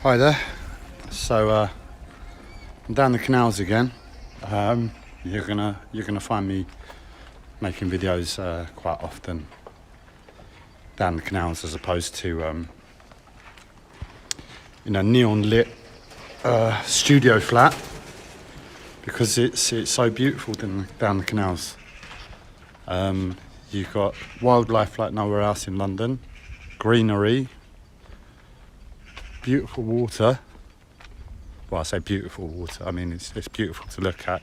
Hi there. So I'm down the canals again. You're gonna find me making videos quite often down the canals as opposed to in a neon lit studio flat, because it's so beautiful down the canals. You've got wildlife like nowhere else in London, greenery, beautiful water. Well, I say beautiful water, I mean it's beautiful to look at.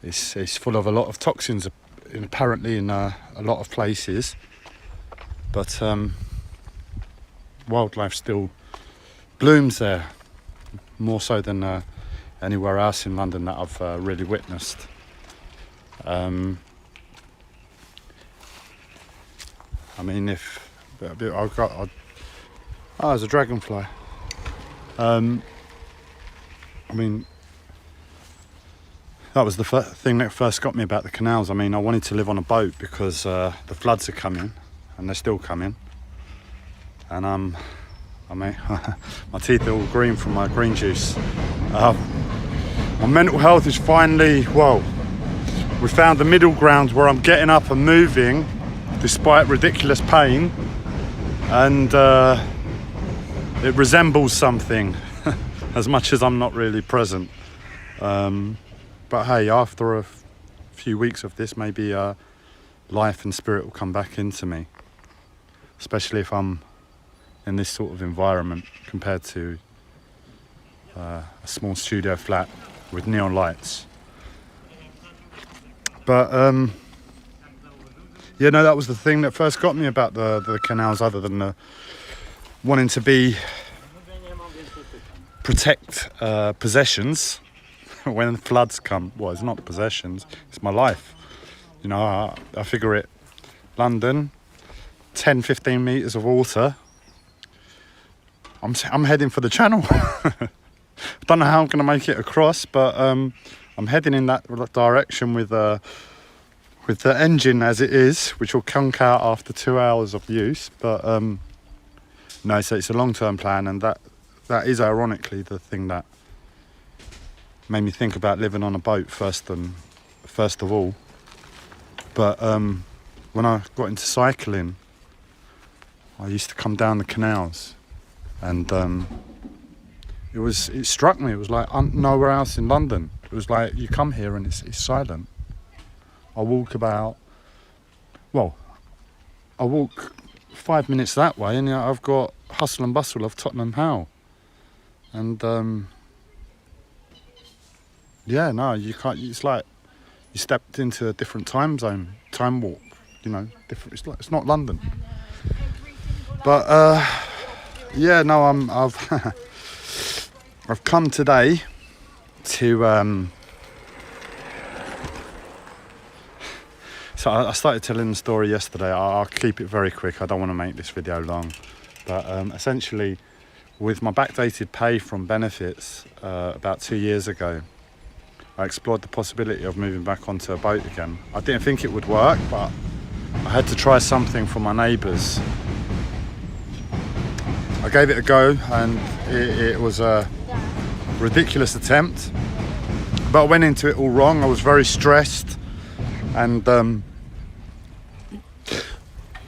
It's full of a lot of toxins apparently in a lot of places, but wildlife still blooms there, more so than anywhere else in London that I've really witnessed. I mean, there's a dragonfly. I mean, that was the thing that first got me about the canals. I mean, I wanted to live on a boat because the floods are coming, and they're still coming. And I mean, my teeth are all green from my green juice. My mental health is finally, well, we found the middle ground where I'm getting up and moving despite ridiculous pain, and it resembles something as much as I'm not really present. But hey, after a few weeks of this, maybe life and spirit will come back into me, especially if I'm in this sort of environment compared to a small studio flat with neon lights. But yeah, no, that was the thing that first got me about the canals, other than wanting to protect possessions when floods come. Well, it's not possessions, it's my life. You know, I figure it, London, 10-15 meters of water, I'm heading for the channel. Don't know how I'm gonna make it across, but I'm heading in that direction with the engine as it is, which will conk out after 2 hours of use. But no, so it's a long-term plan, and that is ironically the thing that made me think about living on a boat first of all. But when I got into cycling, I used to come down the canals, and it struck me. It was like nowhere else in London. It was like you come here and it's silent. I walk 5 minutes that way, and I've got hustle and bustle of Tottenham Hale. And yeah, no, you can't. It's like you stepped into a different time zone, time warp. You know, different. It's not London. But yeah, no, I've I've come today to. So I started telling the story yesterday. I'll keep it very quick. I don't want to make this video long. But essentially, with my backdated pay from benefits about 2 years ago, I explored the possibility of moving back onto a boat again. I didn't think it would work, but I had to try something for my neighbours. I gave it a go, and it was a ridiculous attempt. But I went into it all wrong. I was very stressed, and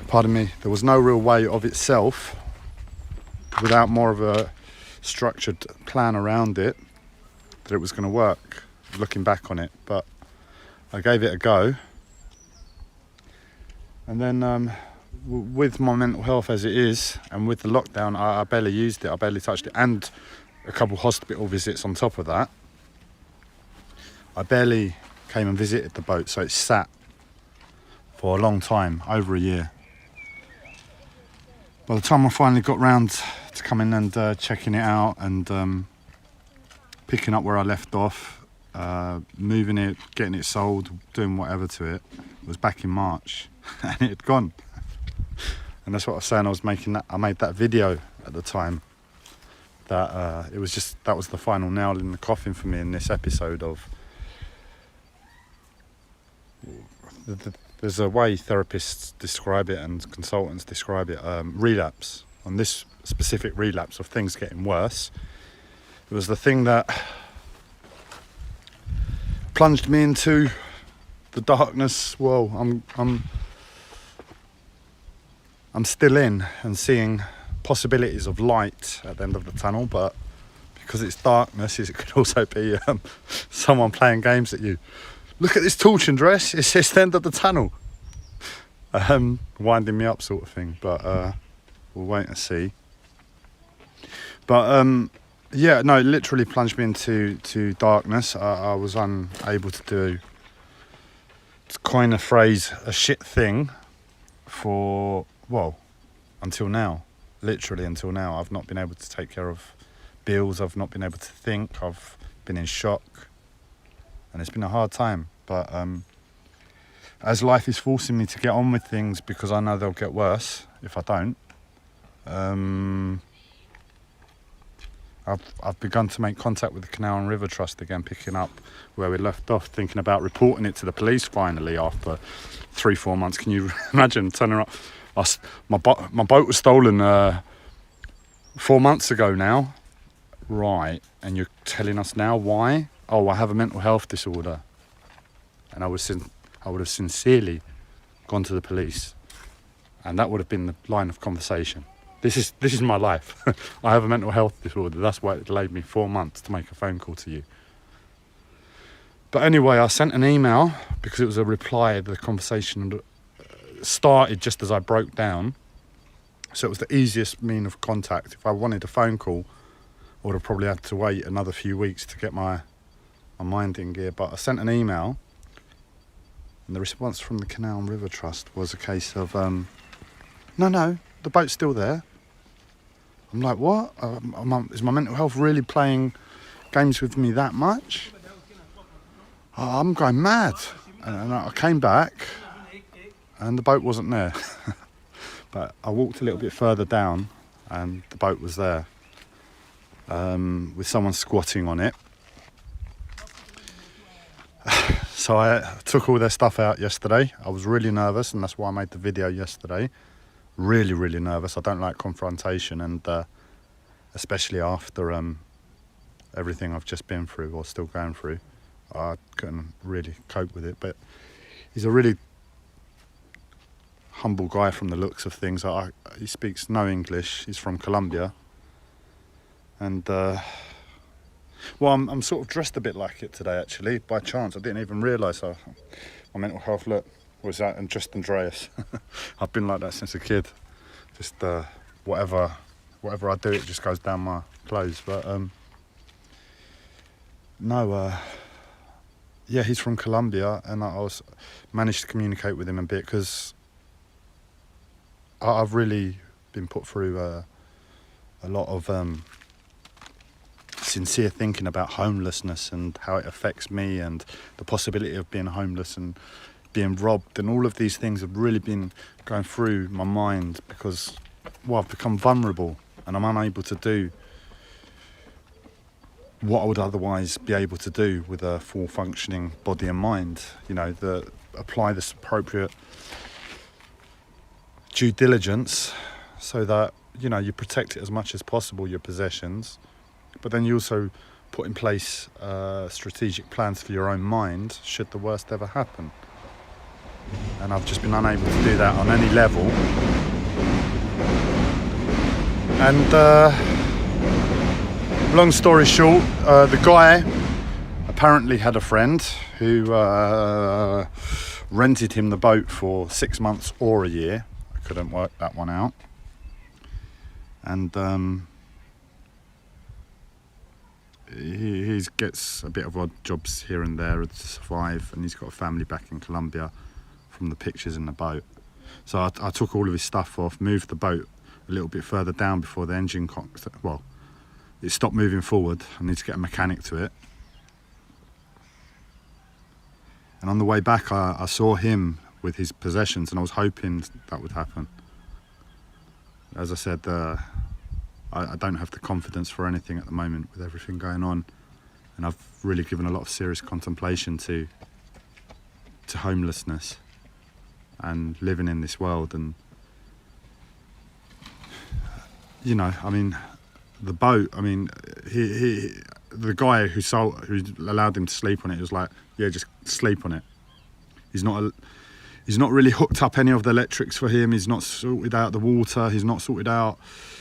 pardon me, there was no real way of itself, without more of a structured plan around it, that it was going to work, looking back on it. But I gave it a go, and then with my mental health as it is, and with the lockdown, I barely used it, I barely touched it, and a couple hospital visits on top of that. I barely came and visited the boat, so it sat for a long time, over a year. By the time I finally got round to coming and checking it out and picking up where I left off, moving it, getting it sold, doing whatever to it, was back in March, and it had gone. And that's what I was saying. I made that video at the time. That that was the final nail in the coffin for me in this episode of. There's a way therapists describe it and consultants describe it, relapse. on this specific relapse of things getting worse, it was the thing that plunged me into the darkness. Well, I'm still in and seeing possibilities of light at the end of the tunnel, but because it's darkness, it could also be someone playing games at you. Look at this torch and dress, it's the end of the tunnel. Winding me up sort of thing, but we'll wait and see. But yeah, no, it literally plunged me into darkness. I was unable to do, to coin a phrase, a shit thing for, well, until now. Literally until now. I've not been able to take care of bills, I've not been able to think, I've been in shock, and it's been a hard time. But as life is forcing me to get on with things, because I know they'll get worse if I don't, I've begun to make contact with the Canal and River Trust again, picking up where we left off, thinking about reporting it to the police finally after 3-4 months. Can you imagine turning up? My boat was stolen 4 months ago now. Right, and you're telling us now why? Oh, I have a mental health disorder. And I would have sincerely gone to the police, and that would have been the line of conversation. This is my life. I have a mental health disorder. That's why it delayed me 4 months to make a phone call to you. But anyway, I sent an email because it was a reply. The conversation started just as I broke down, so it was the easiest mean of contact. If I wanted a phone call, I would have probably had to wait another few weeks to get my mind in gear. But I sent an email, and the response from the Canal and River Trust was a case of, no, the boat's still there. I'm like, what? Is my mental health really playing games with me that much? Oh, I'm going mad. And I came back, and the boat wasn't there. But I walked a little bit further down, and the boat was there, with someone squatting on it. So I took all their stuff out yesterday. I was really nervous, and that's why I made the video yesterday. Really, really nervous. I don't like confrontation, and especially after everything I've just been through or still going through, I couldn't really cope with it. But he's a really humble guy from the looks of things. He speaks no English. He's from Colombia, and well, I'm sort of dressed a bit like it today, actually, by chance. I didn't even realise my mental health look was that, and just Andreas. I've been like that since a kid. Just whatever I do, it just goes down my clothes. But no, yeah, he's from Colombia, and I managed to communicate with him a bit, because I've really been put through a lot of sincere thinking about homelessness and how it affects me, and the possibility of being homeless and being robbed, and all of these things have really been going through my mind, because, well, I've become vulnerable and I'm unable to do what I would otherwise be able to do with a full functioning body and mind. You know, apply this appropriate due diligence so that, you know, you protect it as much as possible, your possessions, but then you also put in place strategic plans for your own mind should the worst ever happen. And I've just been unable to do that on any level. And long story short, the guy apparently had a friend who rented him the boat for 6 months or a year. I couldn't work that one out. And he gets a bit of odd jobs here and there to survive, and he's got a family back in Colombia from the pictures in the boat. So I took all of his stuff off, moved the boat a little bit further down before the engine it stopped moving forward. I need to get a mechanic to it. And on the way back I saw him with his possessions, and I was hoping that would happen. As I said, I don't have the confidence for anything at the moment with everything going on, and I've really given a lot of serious contemplation to homelessness and living in this world. And you know, I mean, the boat, I mean, the guy who allowed him to sleep on it was like, yeah, just sleep on it. He's not really hooked up any of the electrics for him. He's not sorted out the water. He's not sorted out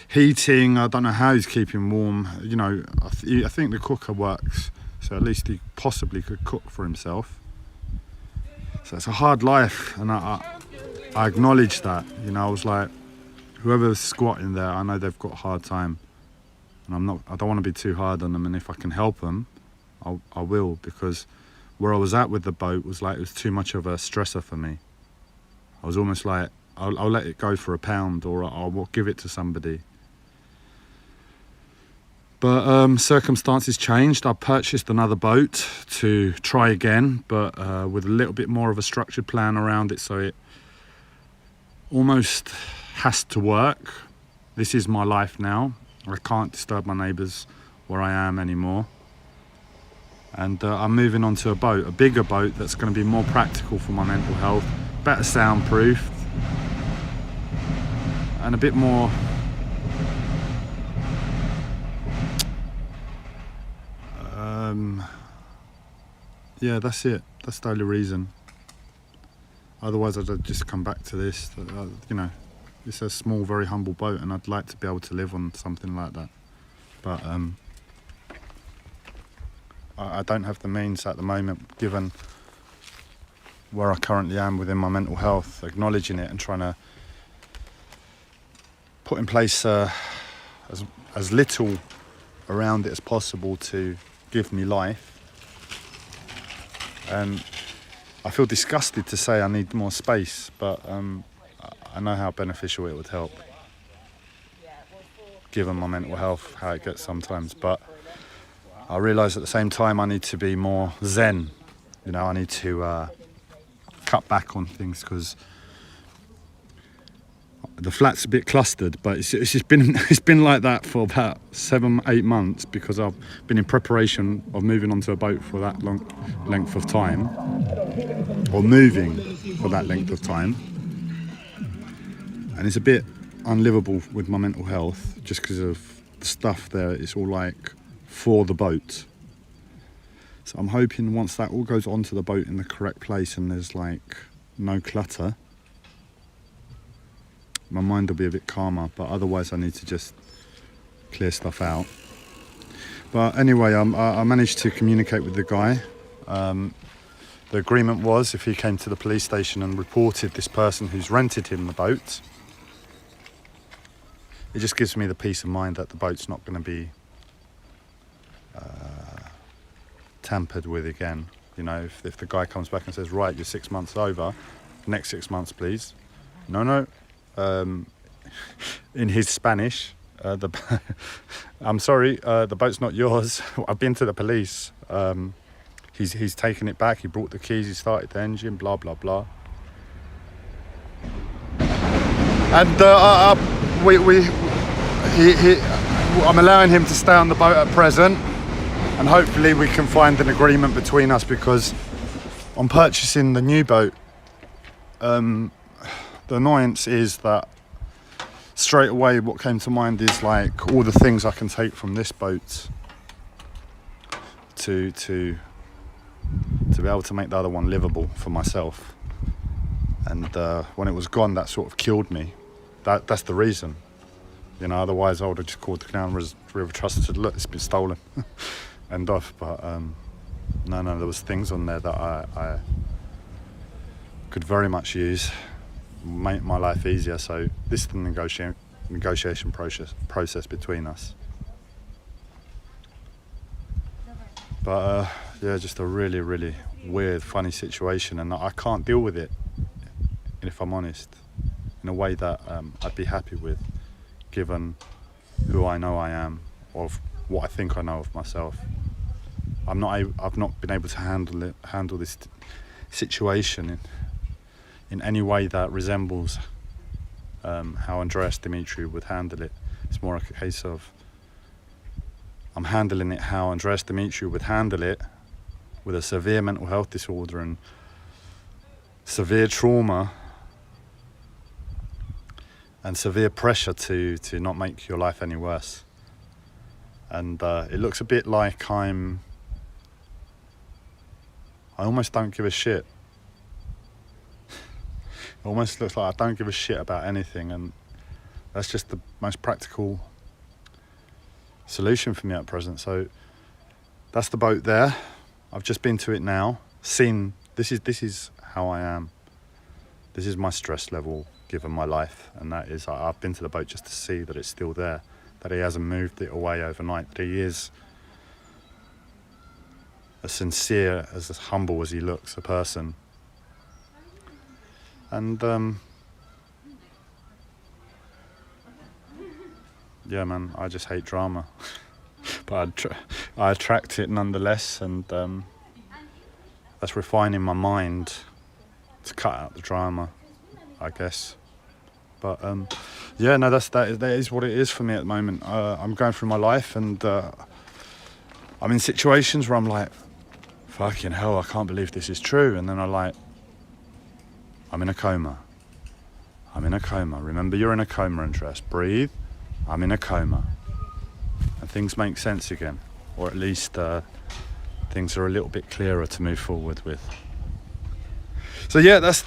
heating. I don't know how he's keeping warm. You know, I think the cooker works, so at least he possibly could cook for himself. So it's a hard life, and I acknowledge that. You know, I was like, whoever's squatting there, I know they've got a hard time, and I don't want to be too hard on them. And if I can help them, I will, because where I was at with the boat was like, it was too much of a stressor for me. I was almost like, I'll let it go for £1, or I'll give it to somebody. But circumstances changed. I purchased another boat to try again, but with a little bit more of a structured plan around it, so it almost has to work. This is my life now. I can't disturb my neighbours where I am anymore. And I'm moving on to a boat, a bigger boat that's going to be more practical for my mental health, better soundproofed, and a bit more yeah, that's it. That's the only reason. Otherwise I'd just come back to this. You know, it's a small, very humble boat, and I'd like to be able to live on something like that. But I don't have the means at the moment, given where I currently am within my mental health, acknowledging it and trying to put in place as little around it as possible to give me life. And I feel disgusted to say I need more space, but I know how beneficial it would help, given my mental health, how it gets sometimes. But I realise at the same time I need to be more zen. You know, I need to cut back on things, because the flat's a bit clustered, but it's just been like that for about 7-8 months, because I've been in preparation of moving onto a boat for that long length of time, or moving for that length of time, and it's a bit unlivable with my mental health just because of the stuff there. It's all like for the boat. So I'm hoping once that all goes onto the boat in the correct place and there's like no clutter, my mind will be a bit calmer. But otherwise I need to just clear stuff out. But anyway, I managed to communicate with the guy. The agreement was, if he came to the police station and reported this person who's rented him the boat, it just gives me the peace of mind that the boat's not going to be tampered with again. You know, if the guy comes back and says, right, you're 6 months over, next 6 months please. No. In his Spanish, I'm sorry, the boat's not yours. I've been to the police. He's taken it back. He brought the keys. He started the engine. Blah blah blah. And I'm allowing him to stay on the boat at present, and hopefully we can find an agreement between us, because on purchasing the new boat, the annoyance is that straight away what came to mind is like all the things I can take from this boat to be able to make the other one livable for myself. And when it was gone, that sort of killed me. That's the reason. You know, otherwise I would have just called the Canal River Trust and said, look, it's been stolen, and off. But no, there was things on there that I could very much use, make my life easier. So this is the negotiation process between us. But yeah, just a really, really weird, funny situation, and I can't deal with it, if I'm honest, in a way that I'd be happy with, given who I know I am, or what I think I know of myself. I've not been able to handle this situation in any way that resembles how Andreas Dimitri would handle it. It's more a case of I'm handling it how Andreas Dimitri would handle it, with a severe mental health disorder and severe trauma, and severe pressure to not make your life any worse. And it looks a bit like I almost don't give a shit. It almost looks like I don't give a shit about anything, and that's just the most practical solution for me at present. So that's the boat there. I've just been to it now, seen this is how I am. This is my stress level given my life, and that is I've been to the boat just to see that it's still there, that he hasn't moved it away overnight, that he is as sincere, as humble as he looks, a person. And yeah, man, I just hate drama, but I attract it nonetheless, and that's refining my mind to cut out the drama, I guess. But yeah, no, that is what it is for me at the moment. I'm going through my life, and I'm in situations where I'm like, fucking hell, I can't believe this is true, and then I'm in a coma. I'm in a coma. Remember, you're in a coma, Andreas. Breathe. I'm in a coma. And things make sense again. Or at least things are a little bit clearer to move forward with. So yeah, that's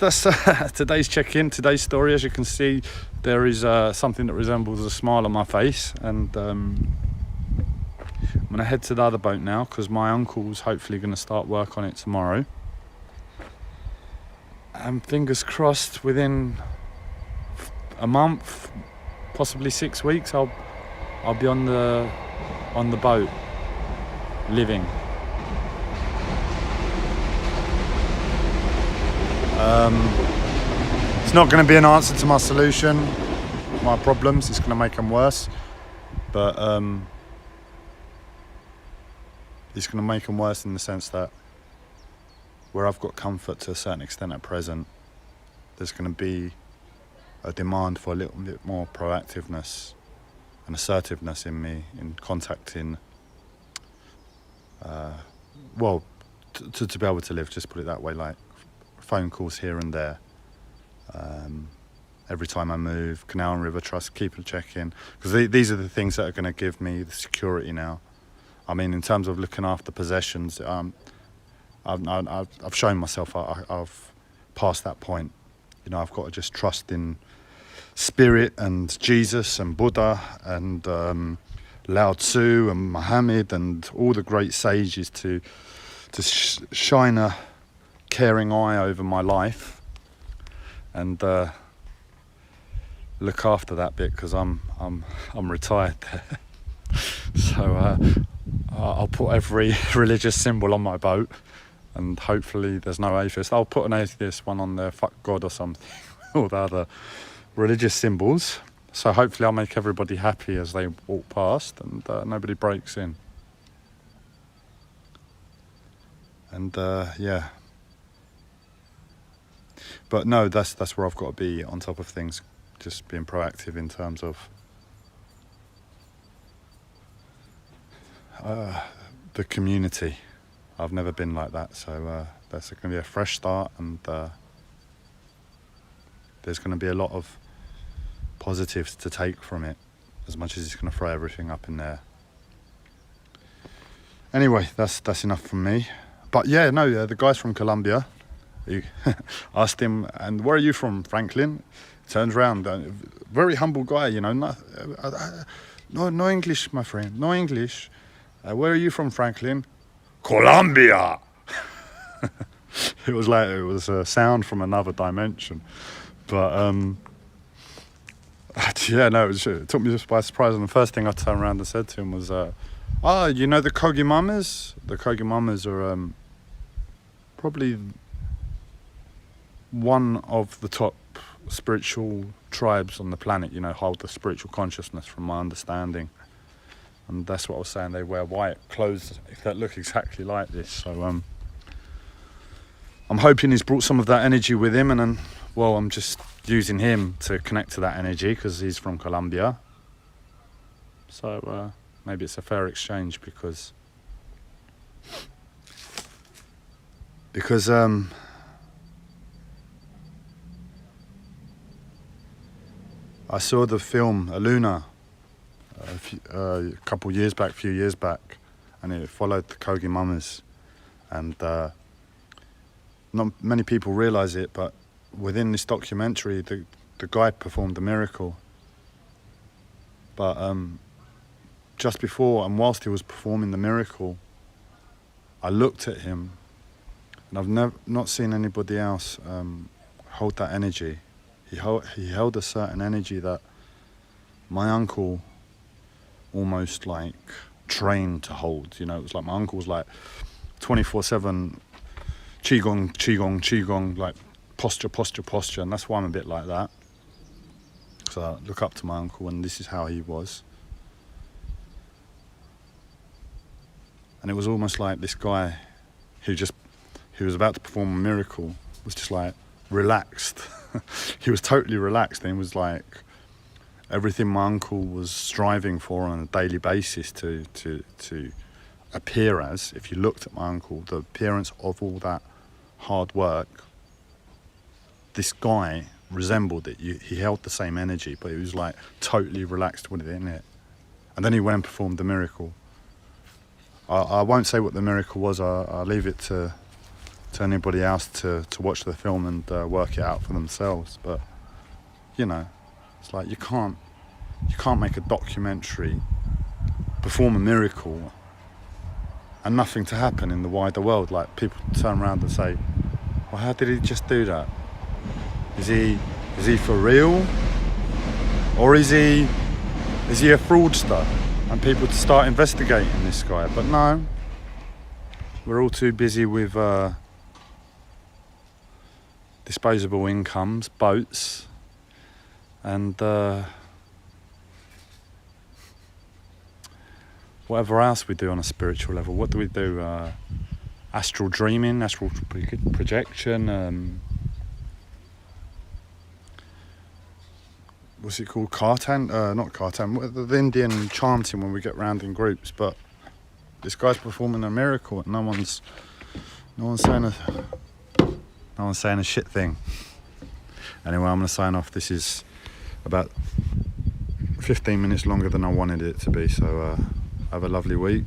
today's check-in, today's story. As you can see, there is something that resembles a smile on my face. And I'm going to head to the other boat now, because my uncle's hopefully going to start work on it tomorrow. And fingers crossed, within a month, possibly 6 weeks, I'll be on the boat, living. It's not going to be an answer to my solution, my problems. It's going to make them worse, but it's going to make them worse in the sense that where I've got comfort to a certain extent at present, there's going to be a demand for a little bit more proactiveness and assertiveness in me in contacting, to be able to live, just put it that way, like phone calls here and there. Every time I move, Canal and River Trust, keep a check-in, because these are the things that are going to give me the security now. I mean, in terms of looking after possessions, I've shown myself I've passed that point. You know, I've got to just trust in Spirit and Jesus and Buddha and Lao Tzu and Muhammad and all the great sages to shine a caring eye over my life and look after that bit, because I'm retired there. So I'll put every religious symbol on my boat, and hopefully there's no atheist. I'll put an atheist one on there, fuck God or something, all the other religious symbols. So hopefully I'll make everybody happy as they walk past, and nobody breaks in. And yeah. But no, that's where I've got to be on top of things, just being proactive in terms of the community. I've never been like that, so that's going to be a fresh start, and there's going to be a lot of positives to take from it, as much as it's going to throw everything up in there. Anyway, that's enough from me. But yeah, no, the guy's from Colombia. He asked him, and where are you from, Franklin? Turns around, very humble guy, you know, no English, my friend, no English. Where are you from, Franklin? Colombia. It was a sound from another dimension. But yeah, no, it took me just by surprise. And the first thing I turned around and said to him was, you know the Kogi Mamas? The Kogi Mamas are probably one of the top spiritual tribes on the planet, you know, hold the spiritual consciousness from my understanding. And that's what I was saying, they wear white clothes that look exactly like this. So I'm hoping he's brought some of that energy with him, and then, well, I'm just using him to connect to that energy because he's from Colombia. So maybe it's a fair exchange because I saw the film Aluna a few years back, and it followed the Kogi Mamas, and not many people realise it, but within this documentary, the guy performed a miracle. But just before and whilst he was performing the miracle, I looked at him, and I've not seen anybody else hold that energy. He held a certain energy that my uncle almost like trained to hold. You know, it was like my uncle was like 24/7 qigong, qigong, qigong, like posture, and that's why I'm a bit like that. So I look up to my uncle, and this is how he was. And it was almost like this guy who was about to perform a miracle was just like relaxed. He was totally relaxed, and it was like everything my uncle was striving for on a daily basis to appear as. If you looked at my uncle, the appearance of all that hard work, this guy resembled it. He held the same energy, but he was like totally relaxed within it. And then he went and performed the miracle. I won't say what the miracle was. I'll leave it to anybody else to watch the film and work it out for themselves. But you know, it's like you can't make a documentary, perform a miracle, and nothing to happen in the wider world. Like, people turn around and say, well, how did he just do that? Is he for real? Or is he a fraudster? And people to start investigating this guy. But no, we're all too busy with disposable incomes, boats, and whatever else we do on a spiritual level. What do we do? Astral dreaming, astral projection, what's it called? Kirtan? Not kirtan, the Indian chanting when we get round in groups. But this guy's performing a miracle, and no one's saying a shit thing. Anyway, I'm going to sign off. This is about 15 minutes longer than I wanted it to be, so have a lovely week.